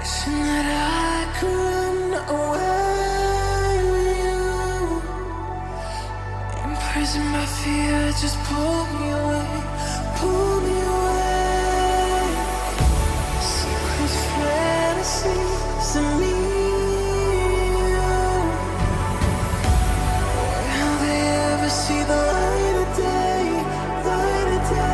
Wishing that I could run away with you. Imprison my fear, just pull me away, pull me away. Secret fantasies of me. Will they ever see the light of day, light of day?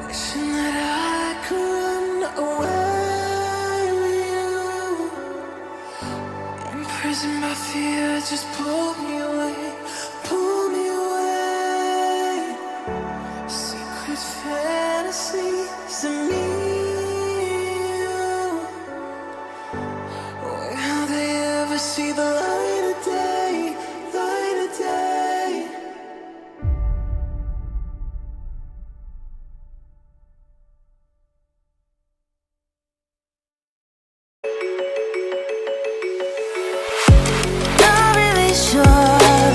Wishing that I could run away with you. Imprison my fear, just pull me away, pull me away. Secret fantasies of me. Will they ever see the light of day, light of day?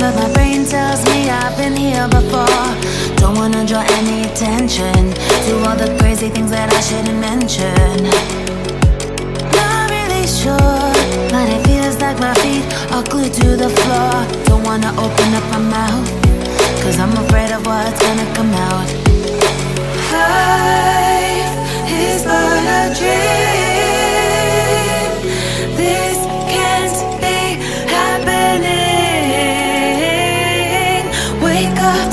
But my brain tells me I've been here before. Don't wanna draw any attention to all the crazy things that I shouldn't mention. Not really sure, but it feels like my feet are glued to the floor. Don't wanna open up my mouth, cause I'm afraid of what's gonna come out. Life is but a dream. This can't be happening. Wake up.